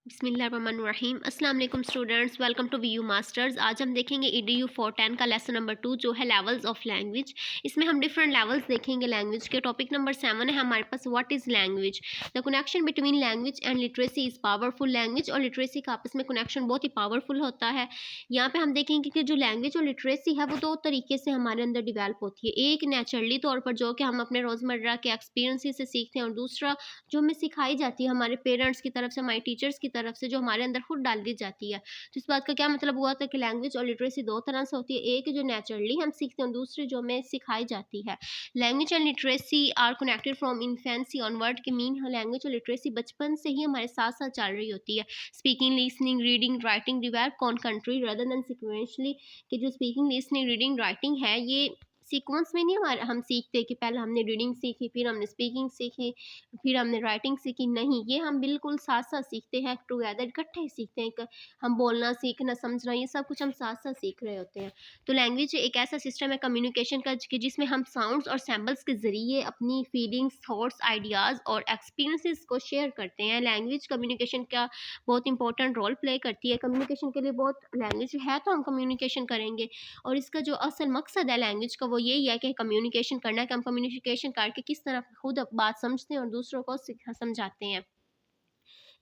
बिस्मिल्लाहिर्रहमानिर्रहीम। अस्सलाम वालेकुम students, welcome to VU Masters. आज हम देखेंगे EDU 410 का लेसन नंबर 2 जो है लेवल्स ऑफ लैंग्वेज। इसमें हम डिफरेंट लेवल्स देखेंगे लैंग्वेज के। टॉपिक नंबर 7 है हमारे पास what is language. The connection between language and literacy is powerful. Language और लिटरेसी का आपस में कनेक्शन बहुत ही पावरफुल होता है। यहाँ पे हम देखेंगे कि जो लैंग्वेज और लिटरेसी है वो दो तरीके से हमारे अंदर डिवेल्प होती है। एक नेचुरली तौर पर जो कि हम अपने रोज़मर्रा के एक्सपीरियंसेस से सीखते हैं, और दूसरा जो हमें सिखाई जाती है हमारे पेरेंट्स की तरफ से, हमारे टीचर्स की तरफ से, जो हमारे अंदर खुद डाल दी जाती है। तो इस बात का क्या मतलब हुआ था कि लैंग्वेज और लिटरेसी दो तरह से होती है। एक जो नेचुरली हम सीखते हैं, दूसरी जो हमें सिखाई जाती है। Language and literacy are connected from infancy onward के मीन लैंग्वेज और लिटरेसी बचपन से ही हमारे साथ साथ चल रही होती है। Speaking, listening, reading, writing develop on country rather than sequentially. कि जो स्पीकिंग, लिसनिंग, रीडिंग, राइटिंग है ये सीक्वेंस में नहीं हमारे हम सीखते कि पहले हमने रीडिंग सीखी, फिर हमने स्पीकिंग सीखी, फिर हमने राइटिंग सीखी। नहीं, ये हम बिल्कुल साथ-साथ सीखते हैं, टुगेदर इकट्ठे ही सीखते हैं। क हम बोलना, सीखना, समझना, ये सब कुछ हम साथ-साथ सीख रहे होते हैं। तो लैंग्वेज एक ऐसा सिस्टम है कम्युनिकेशन का कि जिसमें हम साउंड्स और सिंबल्स के ज़रिए अपनी फीलिंग्स, थॉट्स, आइडियाज़ और एक्सपीरियंसेस को शेयर करते हैं। लैंग्वेज कम्युनिकेशन का बहुत इंपॉर्टेंट रोल प्ले करती है। कम्युनिकेशन के लिए बहुत लैंग्वेज है तो हम कम्युनिकेशन करेंगे, और इसका जो असल मकसद है लैंग्वेज का वो यही है कि कम्युनिकेशन करना है, कि हम कम्युनिकेशन करके किस तरह खुद बात समझते हैं और दूसरों को समझाते हैं।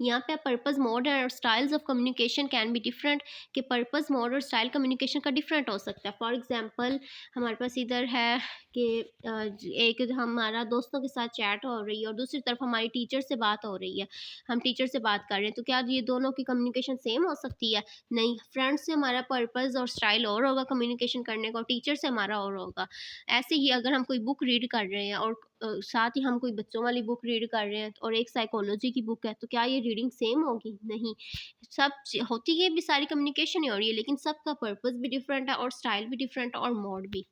यहाँ पे पर्पस मोड और styles of communication can be different. कि पर्पस मोड और स्टाइल कम्युनिकेशन का डिफरेंट हो सकता है। फॉर एग्जांपल हमारे पास इधर है कि एक हमारा दोस्तों के साथ चैट हो रही है और दूसरी तरफ हमारी टीचर से बात हो रही है। हम टीचर से बात कर रहे हैं, तो क्या ये दोनों की कम्युनिकेशन सेम हो सकती है? नहीं, फ्रेंड्स से हमारा पर्पस और स्टाइल और होगा कम्युनिकेशन करने का, और टीचर से हमारा और होगा। ऐसे ही अगर हम कोई बुक रीड कर रहे हैं और साथ ही हम कोई बच्चों वाली बुक रीड कर रहे हैं और एक साइकोलॉजी की बुक है, तो क्या ये रीडिंग सेम होगी? नहीं। होती है भी सारी कम्युनिकेशन ही हो रही है, लेकिन सबका पर्पस भी डिफरेंट है और स्टाइल भी डिफरेंट है और मोड भी।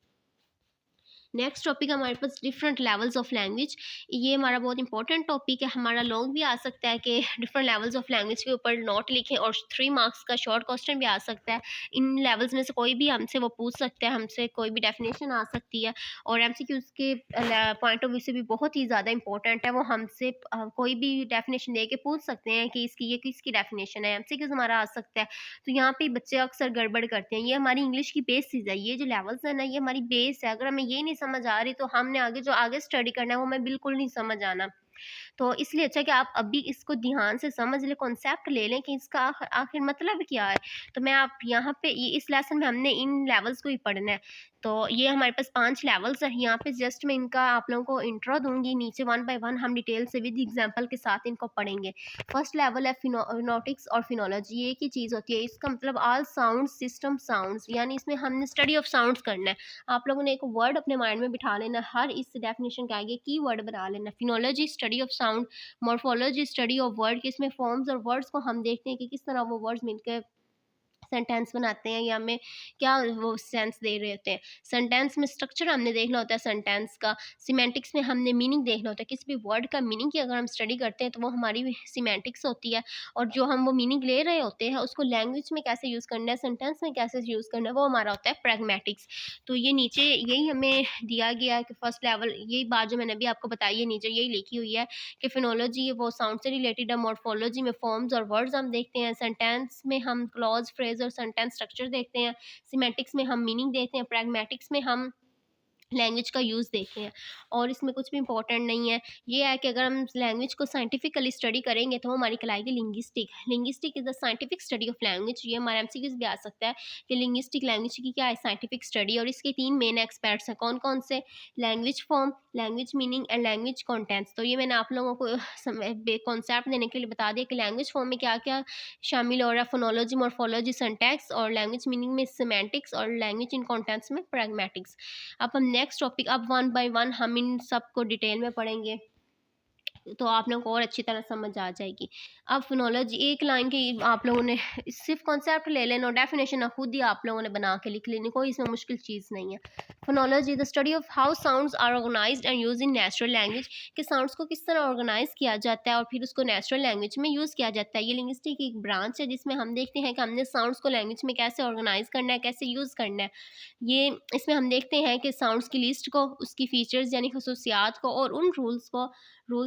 नेक्स्ट टॉपिक हमारे पास डिफरेंट लेवल्स ऑफ लैंग्वेज। ये हमारा बहुत इंपॉर्टेंट टॉपिक है। हमारा लॉन्ग भी आ सकता है कि डिफरेंट लेवल्स ऑफ लैंग्वेज के ऊपर नोट लिखें, और 3 मार्क्स का शॉर्ट क्वेश्चन भी आ सकता है। इन लेवल्स में से कोई भी हमसे वो पूछ सकता है, हमसे कोई भी डेफिनेशन आ सकती है, और एमसीक्यूज के पॉइंट ऑफ व्यू से भी बहुत ही ज़्यादा इंपॉर्टेंट है। वो हमसे कोई भी डेफिनेशन दे के पूछ सकते हैं कि इसकी ये किसकी डेफिनेशन है। एमसीक्यूज हमारा आ सकता है। तो यहाँ पे बच्चे अक्सर गड़बड़ करते हैं। ये हमारी इंग्लिश की बेसिस है। ये जो लेवल्स है ना, ये हमारी बेस है। अगर हमें ये नहीं समझ आ रही, तो हमने आगे जो आगे स्टडी करना है वो हमें बिल्कुल नहीं समझ आना। तो इसलिए अच्छा कि आप अभी इसको ध्यान से समझ लें, कॉन्सेप्ट ले लें कि इसका आखिर आखिर मतलब क्या है। तो मैं आप यहाँ पे इस लेसन में हमने इन लेवल्स को ही पढ़ना है। तो ये हमारे पास 5 लेवल्स हैं। यहाँ पे जस्ट मैं इनका आप लोगों को इंट्रो दूंगी, नीचे 1 बाय 1 हम डिटेल से विद एग्जांपल के साथ इनको पढ़ेंगे। फर्स्ट लेवल है फिनोटिक्स और फिनोलॉजी। ये एक ही चीज़ होती है। इसका मतलब ऑल साउंड सिस्टम साउंड्स, यानी इसमें हमने स्टडी ऑफ साउंड्स करना है। आप लोगों ने एक वर्ड अपने माइंड में बिठा लेना, हर इस डेफिनेशन के आगे की वर्ड बना लेना। Phonology study of sound, morphology study of word, कि इसमें फॉर्म्स और वर्ड्स को हम देखते हैं कि किस तरह वो वर्ड्स मिलकर सेंटेंस बनाते हैं या हमें क्या वो सेंस दे रहे होते हैं। सेंटेंस में स्ट्रक्चर हमने देखना होता है सेंटेंस का। सिमेंटिक्स में हमने मीनिंग देखना होता है। किसी भी वर्ड का मीनिंग की अगर हम स्टडी करते हैं तो वो हमारी सिमेंटिक्स होती है, और जो हम वो मीनिंग ले रहे होते हैं उसको लैंग्वेज में कैसे यूज़ करना है, सेंटेंस में कैसे यूज़ करना है, वो हमारा होता है प्रैग्मेटिक्स। तो ये नीचे यही हमें दिया गया है कि फर्स्ट लेवल, यही बात जो मैंने अभी आपको बताई है नीचे यही लिखी हुई है कि फिनोलॉजी वो साउंड से रिलेटेड है, मॉर्फोलॉजी में फॉर्म्स और वर्ड्स हम देखते हैं, सेंटेंस में हम क्लॉज, फ्रेज और सेंटेंस स्ट्रक्चर देखते हैं, सिमेंटिक्स में हम मीनिंग देखते हैं, प्रैग्मेटिक्स में हम लैंग्वेज का यूज़ देखते हैं। और इसमें कुछ भी इम्पोर्टेंट नहीं है। ये है कि अगर हम लैंग्वेज को साइंटिफिकली स्टडी करेंगे तो हमारी कहलाएगी linguistic. Linguistic is the scientific study of language. ये हमारे एमसीक्यूज़ भी आ सकता है कि लिंग्विस्टिक लैंग्वेज की क्या है, साइंटिफिक स्टडी। और इसके 3 मेन एक्सपर्ट्स हैं। कौन-कौन से? Language form, language meaning and language contents. तो ये मैंने आप लोगों को कॉन्सेप्ट देने के लिए बता दिया कि लैंग्वेज फॉर्म में क्या-क्या शामिल हो रहा है। फोनोलॉजी, मॉर्फोलॉजी, सिंटैक्स, और लैंग्वेज मीनिंग में सिमेंटिक्स, और लैंग्वेज इन कंटेंट्स में प्रैग्मेटिक्स। अब हम नेक्स्ट टॉपिक, अब 1 बाय 1 हम इन सबको डिटेल में पढ़ेंगे, तो आप लोगों को और अच्छी तरह समझ आ जाएगी। अब फोनोलॉजी एक लाइन की आप लोगों ने सिर्फ कॉन्सेप्ट ले लेना, और डेफिनेशन खुद ही आप लोगों ने बना के लिख लेनी, कोई इसमें मुश्किल चीज़ नहीं है। Phonology the study of how sounds are organised and use in natural language, कि साउंड्स को किस तरह ऑर्गेनाइज किया जाता है और फिर उसको नेचुरल लैंग्वेज में यूज़ किया जाता है। ये लिंग्विस्टिक की एक ब्रांच है जिसमें हम देखते हैं कि हमने साउंड्स को लैंग्वेज में कैसे ऑर्गेनाइज करना है, कैसे यूज़ करना है। ये इसमें हम देखते हैं कि साउंड्स की लिस्ट को, उसकी फीचर्स यानी खसूसियात को, और उन रूल्स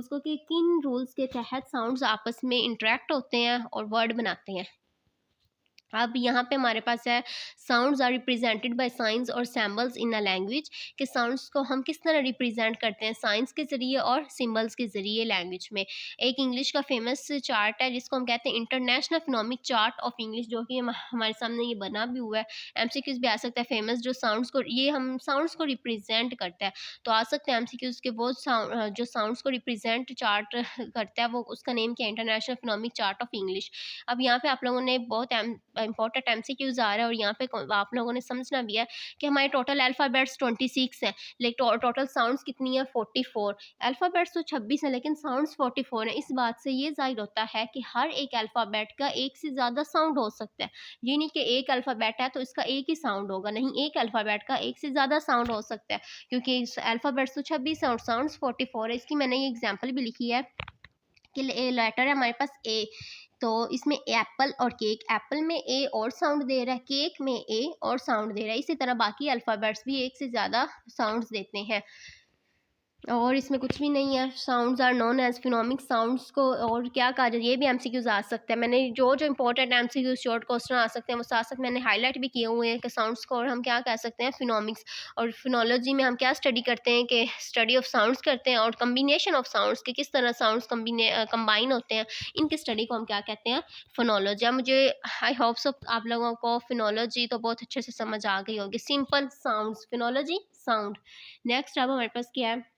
को कि किन रूल्स के तहत साउंड्स आपस में इंटरेक्ट होते हैं और वर्ड बनाते हैं। अब यहाँ पे हमारे पास है sounds are represented by signs और सिंबल्स इन अ लैंग्वेज, कि साउंड्स को हम किस तरह रिप्रेजेंट करते हैं साइंस के ज़रिए और सिंबल्स के ज़रिए लैंग्वेज में। एक इंग्लिश का फेमस चार्ट है जिसको हम कहते हैं इंटरनेशनल फिनोमिक चार्ट ऑफ इंग्लिश, जो कि हमारे सामने ये बना भी हुआ है। एमसीक्यूज भी आ सकता है फेमस, जो साउंड्स को, ये हम साउंड्स को रिप्रेजेंट करता है। तो आ सकते हैं एमसीक्यूज के वो साउंड जो साउंड्स को रिप्रेजेंट चार्ट करता है, वो उसका नेम क्या है, इंटरनेशनल फिनोमिक चार्ट ऑफ इंग्लिश। अब यहाँ पे आप लोगों ने बहुत इंपॉर्टेंट एमसीक्यूज आ रहा है और यहाँ पे आप लोगों ने समझना भी है कि हमारे टोटल अल्फ़ाबेट्स 26 हैं, लेकिन टोटल साउंड्स कितनी है 44। अल्फ़ाबेट्स तो 26 हैं लेकिन साउंड्स 44 हैं। इस बात से ये ज़ाहिर होता है कि हर एक अल्फ़ाबेट का एक से ज़्यादा साउंड हो सकता है। ये नहीं कि एक अल्फ़ाबेट है तो इसका एक ही साउंड होगा, नहीं, एक अल्फ़ाबेट का एक से ज़्यादा साउंड हो सकता है, क्योंकि अल्फ़ाबेट्स तो 26 हैं और साउंड्स 44 है। इसकी मैंने ये एग्जाम्पल भी लिखी है कि लेटर है हमारे पास ए, तो इसमें एप्पल और केक, एप्पल में ए और साउंड दे रहा है, केक में ए और साउंड दे रहा है। इसी तरह बाकी अल्फ़ाबेट्स भी एक से ज़्यादा साउंड्स देते हैं और इसमें कुछ भी नहीं है। Sounds are known as phonemic sounds को और क्या कहा जाए, ये भी एमसीक्यूज आ सकते हैं। मैंने जो इंपॉर्टेंट एमसीक्यूज शॉर्ट क्वेश्चन आ सकते हैं वो साथ साथ मैंने हाईलाइट भी किए हुए हैं कि साउंड्स को और हम क्या कह सकते हैं, फिनोमिक्स। और फिनोलॉजी में हम क्या स्टडी करते हैं कि स्टडी ऑफ साउंड्स करते हैं और कम्बिनेशन ऑफ साउंड्स के किस तरह साउंड्स कंबाइन होते हैं, इनकी स्टडी को हम क्या कहते हैं, फोनोलॉजी। अब मुझे आई होप सो आप लोगों को फिनोलॉजी तो बहुत अच्छे से समझ आ गई होगी। Simple sounds, phonology sound. Next अब हमारे पास क्या है,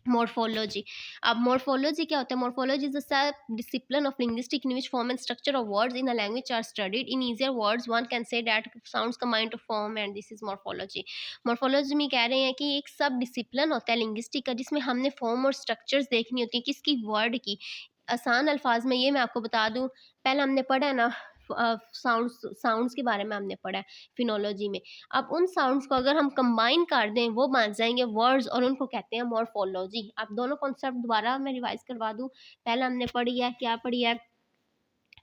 मॉर्फोलॉजी। अब मॉर्फोलॉजी क्या होता है, morphology is a sub discipline of linguistic in which form and structure of words in a language are studied in easier words one can say that sounds combine to form and this is morphology. Morphology में कह रहे हैं कि एक सब discipline होता है linguistic का जिसमें हमने फॉर्म और स्ट्रक्चर्स देखनी होती है किसकी, वर्ड की। आसान अल्फाज में ये मैं आपको बता दूं, पहले हमने पढ़ा है ना साउंड्स के बारे में हमने पढ़ा है फिनोलॉजी में। अब उन साउंड्स को अगर हम कंबाइन कर दें वो बन जाएंगे वर्ड्स और उनको कहते हैं मॉर्फोलॉजी। अब दोनों कॉन्सेप्ट दोबारा मैं रिवाइज करवा दूं, पहले हमने पढ़ी है, क्या पढ़ी है,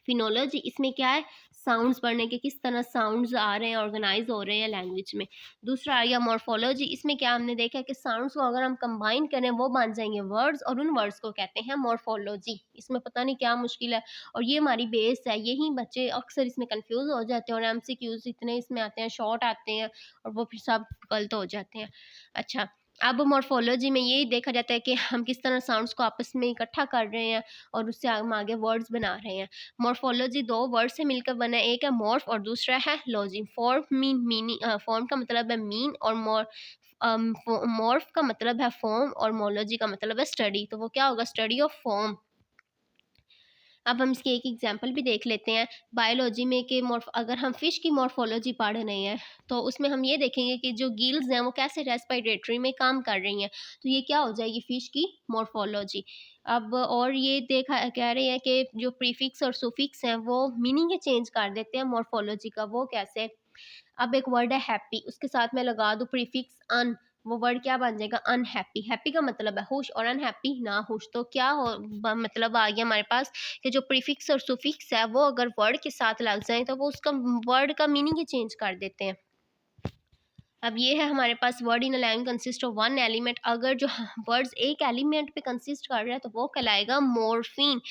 फिनोलॉजी। इसमें क्या है, साउंड्स पढ़ने के किस तरह साउंड्स आ रहे हैं, ऑर्गेनाइज हो रहे हैं लैंग्वेज में। दूसरा आ गया मॉर्फोलॉजी, इसमें क्या हमने देखा है कि साउंड्स को अगर हम कंबाइन करें वो बन जाएंगे वर्ड्स और उन वर्ड्स को कहते हैं मॉर्फोलॉजी। इसमें पता नहीं क्या मुश्किल है और ये हमारी बेस है, यही बच्चे अक्सर इसमें कंफ्यूज हो जाते हैं और एमसीक्यूज इतने इसमें आते हैं, शॉर्ट आते हैं और वो फिर सब गलत हो जाते हैं। अच्छा, अब मॉर्फोलॉजी में ये देखा जाता है कि हम किस तरह साउंड्स को आपस में इकट्ठा कर रहे हैं और उससे हम आगे वर्ड्स बना रहे हैं। मॉर्फोलॉजी दो वर्ड से मिलकर बना है, एक है मॉर्फ और दूसरा है लॉजी। फॉर्म का मतलब है मीन और मॉर्फ का मतलब है फॉर्म और मोलॉजी का मतलब है स्टडी। तो वो क्या होगा, स्टडी ऑफ फॉर्म। अब हम इसकी एक एग्जांपल भी देख लेते हैं बायोलॉजी में कि अगर हम फिश की मॉर्फोलॉजी पढ़ रहे हैं तो उसमें हम ये देखेंगे कि जो गिल्स हैं वो कैसे रेस्पिरेटरी में काम कर रही हैं, तो ये क्या हो जाएगी, फिश की मॉर्फोलॉजी। अब और ये देखा कह रहे हैं कि जो प्रीफिक्स और सुफिक्स हैं वो मीनिंग चेंज कर देते हैं मॉर्फोलॉजी का, वो कैसे। अब एक वर्ड है हैप्पी, उसके साथ मैं लगा दूँ प्रीफिक्स अन, वो वर्ड क्या बन जाएगा, अनहैप्पी। हैप्पी का मतलब है खुश और अनहैप्पी ना खुश, तो क्या हो मतलब आ गया हमारे पास कि जो प्रीफिक्स और सुफिक्स है वो अगर वर्ड के साथ लग जाए तो वो उसका वर्ड का मीनिंग ही चेंज कर देते हैं। अब ये है हमारे पास word in a language consist of one element, अगर जो वर्ड्स एक एलिमेंट पे कंसिस्ट कर रहे हैं तो वो कहलाएगा मॉर्फीन।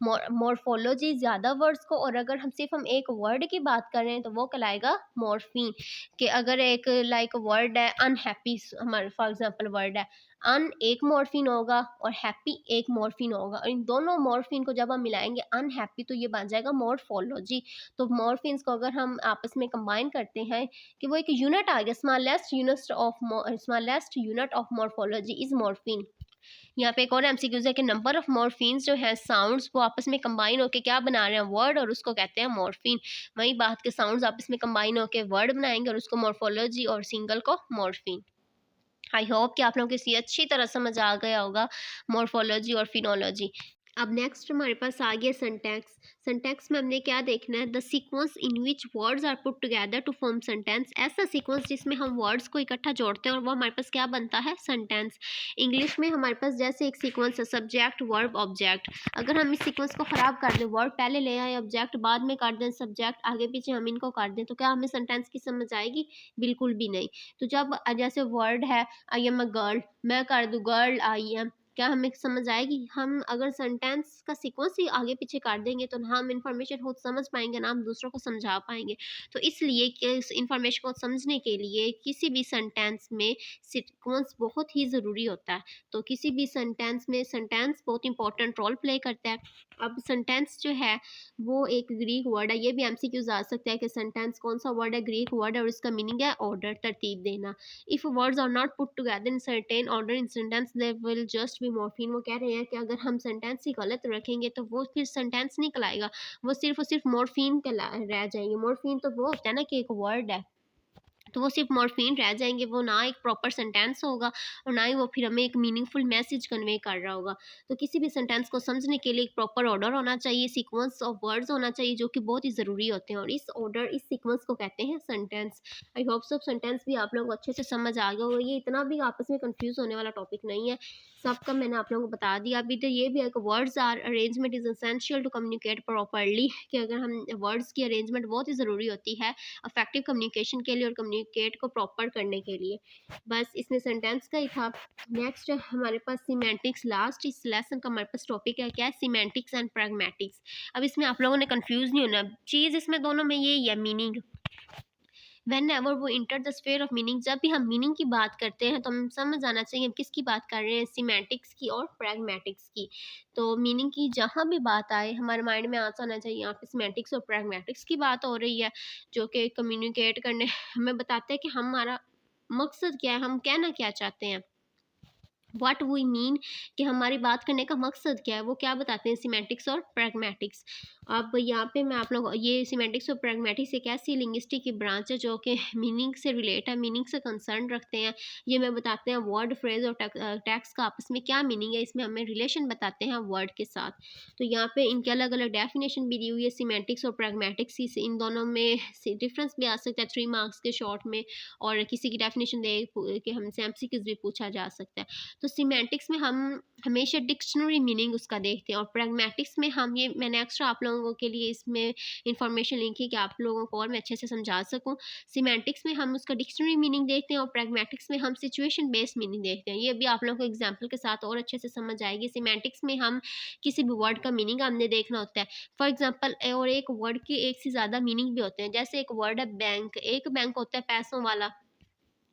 मॉर्फोलॉजी ज़्यादा वर्ड्स को, और अगर हम एक वर्ड की बात कर रहे हैं तो वो कहलाएगा मॉर्फीन। कि अगर एक लाइक वर्ड है अनहैप्पी, हमारे फॉर एग्जांपल वर्ड है अन, एक मॉर्फिन होगा और हैप्पी एक मॉर्फिन होगा और इन दोनों मॉर्फिन को जब हम मिलाएंगे अनहैप्पी तो ये बन जाएगा मॉर्फोलॉजी। तो मॉर्फिन्स को अगर हम आपस में कंबाइन करते हैं कि वो एक यूनिट आ गया, smallest unit of morphology is morphine. यहाँ पे एक और एमसीक्यूज है कि नंबर ऑफ मॉर्फिन्स जो है साउंड्स वो आपस में कंबाइन होकर क्या बना रहे हैं, वर्ड, और उसको कहते हैं मॉर्फिन। वही बात के साउंड्स आपस में कंबाइन होकर वर्ड बनाएंगे और उसको मॉर्फोलॉजी और सिंगल को मॉर्फिन। आई होप कि आप लोगों को इसी अच्छी तरह समझ आ गया होगा मॉर्फोलॉजी और फिनोलॉजी। अब नेक्स्ट हमारे पास आ गया सिंटैक्स। सिंटैक्स में हमने क्या देखना है, the sequence in which words are put together to form sentence. ऐसा सीक्वेंस जिसमें हम वर्ड्स को इकट्ठा जोड़ते हैं और वो हमारे पास क्या बनता है, सेंटेंस। इंग्लिश में हमारे पास जैसे एक सीक्वेंस है, सब्जेक्ट वर्ब ऑब्जेक्ट। अगर हम इस सीक्वेंस को ख़राब कर दें, वर्ड पहले ले आए, ऑब्जेक्ट बाद में काट दें, सब्जेक्ट आगे पीछे हम इनको काट दें, तो क्या हमें सेंटेंस की समझ आएगी? बिल्कुल भी नहीं। तो जब जैसे वर्ड है आई एम अ गर्ल, मैं कर दूँ गर्ल आई एम, क्या हमें समझ आएगी? हम अगर सेंटेंस का सीक्वेंस ही आगे पीछे काट देंगे तो ना हम इंफॉर्मेशन खुद समझ पाएंगे, ना हम दूसरों को समझा पाएंगे। तो इसलिए कि इस इंफॉर्मेशन को समझने के लिए किसी भी सेंटेंस में सीक्वेंस बहुत ही ज़रूरी होता है। तो किसी भी सेंटेंस में सेंटेंस बहुत इंपॉर्टेंट रोल प्ले करता है। अब सेंटेंस जो है वो एक ग्रीक वर्ड है, ये भी एमसीक्यूज आ सकता है कि सेंटेंस कौन सा वर्ड है, ग्रीक वर्ड है और इसका मीनिंग है ऑर्डर, तरतीब देना। If words are not put together in certain order in sentence they will just be morpheme. वो कह रहे हैं कि अगर हम सेंटेंस ही गलत रखेंगे तो वो फिर सेंटेंस नहीं कहलाएगा, वो सिर्फ और सिर्फ मॉर्फीम कहला रह जाएंगे। मॉर्फीम तो वो होता है ना कि एक वर्ड है, तो वो सिर्फ मॉर्फीन रह जाएंगे, वो ना एक प्रॉपर सेंटेंस होगा और ना ही वो फिर हमें एक मीनिंगफुल मैसेज कन्वे कर रहा होगा। तो किसी भी सेंटेंस को समझने के लिए एक प्रॉपर ऑर्डर होना चाहिए, सीक्वेंस ऑफ वर्ड्स होना चाहिए जो कि बहुत ही ज़रूरी होते हैं, और इस ऑर्डर इस सीक्वेंस को कहते हैं सेंटेंस। आई होप सब सेंटेंस भी आप लोगों को अच्छे से समझ आ गया होगा, ये इतना भी आपस में कंफ्यूज होने वाला टॉपिक नहीं है, सबका मैंने आप लोगों को बता दिया। अभी तो ये भी है कि words are arrangement is essential to communicate properly, कि अगर हम वर्ड्स की अरेंजमेंट बहुत ही ज़रूरी होती है अफेक्टिव कम्युनिकेशन के लिए और कम्युनिकेट को प्रॉपर करने के लिए। बस इसमें सेंटेंस का ही था। नेक्स्ट हमारे पास सीमेंटिक्स, लास्ट इस लेसन का हमारे पास टॉपिक है क्या है, सीमेंटिक्स एंड प्रैग्मेटिक्स। अब इसमें आप लोगों ने कंफ्यूज नहीं होना, चीज़ इसमें दोनों में यही है, मीनिंग। वेन एवर वो enter the sphere of meaning, जब भी हम मीनिंग की बात करते हैं तो हम समझ आना चाहिए हम किसकी बात कर रहे हैं, सीमेंटिक्स की और प्रैग्मेटिक्स की। तो मीनिंग की जहाँ भी बात आए हमारे माइंड में आंसर आना चाहिए यहाँ पे सीमेंटिक्स और प्रैग्मेटिक्स की बात हो रही है, जो कि कम्युनिकेट करने हमें बताते हैं कि हमारा मकसद क्या है, हम कहना क्या चाहते हैं, व्हाट वी मीन, कि हमारी बात करने का मकसद क्या है, वो क्या बताते हैं सीमेंटिक्स और प्रैग्मेटिक्स। अब यहाँ पे मैं आप लोग ये सीमेंटिक्स और प्रैग्मेटिक्स एक ऐसी लिंग्विस्टिक की ब्रांच है जो कि मीनिंग से रिलेट है, मीनिंग से कंसर्न रखते हैं। ये मैं बताते हैं वर्ड फ्रेज और टैक्स का आपस में क्या मीनिंग है, इसमें हमें रिलेशन बताते हैं वर्ड के साथ। तो यहाँ पे इनके अलग अलग डेफिनेशन भी दी हुई है सीमेंटिक्स और प्रैग्मेटिक्स, इन दोनों में डिफरेंस भी आ सकता है 3 मार्क्स के शॉर्ट में, और किसी की डेफिनेशन दे कि हमसे एमसीक्यूज भी पूछा जा सकता है। तो सीमेंटिक्स में हम हमेशा डिक्शनरी मीनिंग उसका देखते हैं, और प्रैग्मेटिक्स में हम, ये मैंने एक्स्ट्रा आप लोगों के लिए इसमें इंफॉर्मेशन लिखी कि आप लोगों को और मैं अच्छे से समझा सकूं। सीमेंटिक्स में हम उसका डिक्शनरी मीनिंग देखते हैं और प्रैग्मेटिक्स में हम सिचुएशन बेस्ड मीनिंग देखते हैं। ये भी आप लोगों को एग्जाम्पल के साथ और अच्छे से समझ आएगी। सीमेंटिक्स में हम किसी भी वर्ड का मीनिंग हमने देखना होता है, फॉर एग्जाम्पल, और एक वर्ड के एक से ज़्यादा मीनिंग भी होते हैं। जैसे एक वर्ड है बैंक, एक बैंक होता है पैसों वाला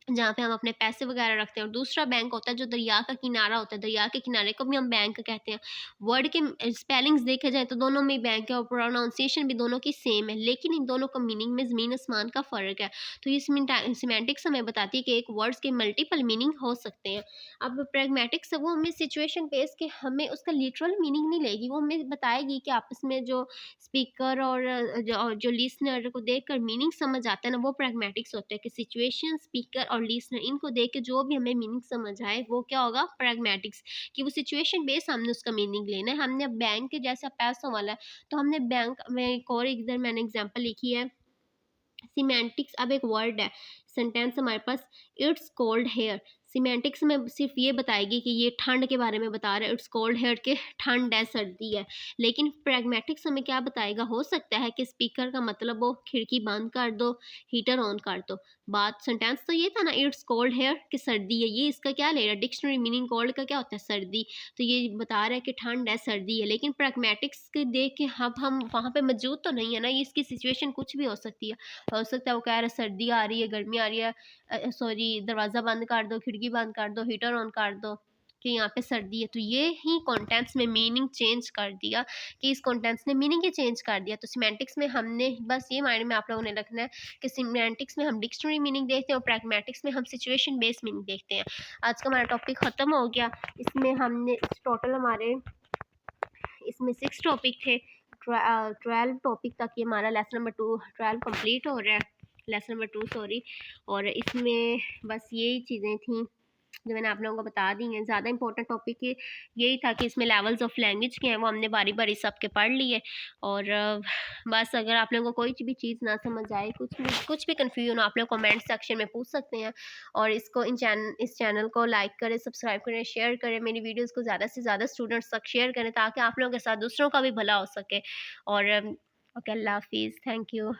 जहाँ पे हम अपने पैसे वगैरह रखते हैं, और दूसरा बैंक होता है जो दरिया का किनारा होता है, दरिया के किनारे को भी हम बैंक कहते हैं। वर्ड के स्पेलिंग्स देखे जाए तो दोनों में बैंक है और प्रोनाउंसिएशन भी दोनों की सेम है, लेकिन इन दोनों का मीनिंग में ज़मीन आसमान का फ़र्क है। तो ये सिमेंटिक्स हमें बताती है कि एक वर्ड्स के मल्टीपल मीनिंग हो सकते हैं। अब प्रैग्मेटिक्स वो हमें सिचुएशन बेस के हमें उसका लिटरल मीनिंग नहीं लेगी, वो हमें बताएगी कि आपस में जो स्पीकर और जो लिसनर को देखकर मीनिंग समझ आता है ना, वो प्रैग्मेटिक्स होता है, कि सिचुएशन, स्पीकर और लिसनर इनको देख के जो भी हमें मीनिंग समझ आए वो क्या होगा, प्रैग्मेटिक्स। कि वो सिचुएशन बेस हमने उसका मीनिंग लेना है। हमने बैंक के जैसा पैसों वाला है तो हमने बैंक में, एक और इधर मैंने एग्जांपल लिखी है सीमेंटिक्स। अब एक वर्ड है, सेंटेंस हमारे पास, इट्स कोल्ड हेयर। सीमेंटिक्स में सिर्फ ये बताएगी कि ये ठंड के बारे में बता रहा है, इट्स कोल्ड हेयर के ठंड है, सर्दी है। लेकिन प्रैग्मेटिक्स हमें क्या बताएगा, हो सकता है कि स्पीकर का मतलब हो खिड़की बंद कर दो, हीटर ऑन कर दो। बात सेंटेंस तो ये था ना, इट्स कोल्ड हेयर कि सर्दी है, ये इसका क्या ले रहा है, डिक्शनरी मीनिंग कोल्ड का क्या होता है, सर्दी। तो ये बता रहा है कि ठंड है, सर्दी है। लेकिन प्रैग्मेटिक्स के देख के अब हम वहाँ पे मौजूद तो नहीं है ना, ये इसकी सिचुएशन कुछ भी हो सकती है। हो सकता है वो कह रहा है सर्दी आ रही है, गर्मी आ रही है, सॉरी दरवाज़ा बंद कर दो, खिड़की बंद कर दो, हीटर ऑन कर दो, कि यहाँ पे सर्दी है। तो ये ही कॉन्टेंट्स में मीनिंग चेंज कर दिया, कि इस कॉन्टेंट्स ने मीनिंग ही चेंज कर दिया। तो सिमेंटिक्स में हमने बस ये माइंड में आप लोगों ने रखना है कि सिमेंटिक्स में हम डिक्शनरी मीनिंग देखते हैं और प्रैग्मेटिक्स में हम सिचुएशन बेस्ड मीनिंग देखते हैं। आज का हमारा टॉपिक ख़त्म हो गया। इसमें हमने टोटल हमारे इसमें 6 टॉपिक थे, 12 टॉपिक तक ये हमारा लेसन नंबर 2 12 कंप्लीट हो रहा है, लेसन नंबर 2 सॉरी। और इसमें बस यही चीज़ें थी। जो मैंने आप लोगों को बता दी हैं। ज़्यादा इंपॉर्टेंट टॉपिक ये यही था कि इसमें लेवल्स ऑफ लैंग्वेज के हैं, वो हमने बारी-बारी सबके पढ़ लिए। और बस अगर आप लोगों को कोई भी चीज़ ना समझ आए, कुछ भी कन्फ्यूजन हो, आप लोग कमेंट सेक्शन में पूछ सकते हैं। और इस चैनल को लाइक करें, सब्सक्राइब करें, शेयर करें, मेरी वीडियोज़ को ज़्यादा से ज़्यादा स्टूडेंट्स तक शेयर करें, ताकि आप लोगों के साथ दूसरों का भी भला हो सके। और ओके, अल्लाह हाफ़िज़। Thank you.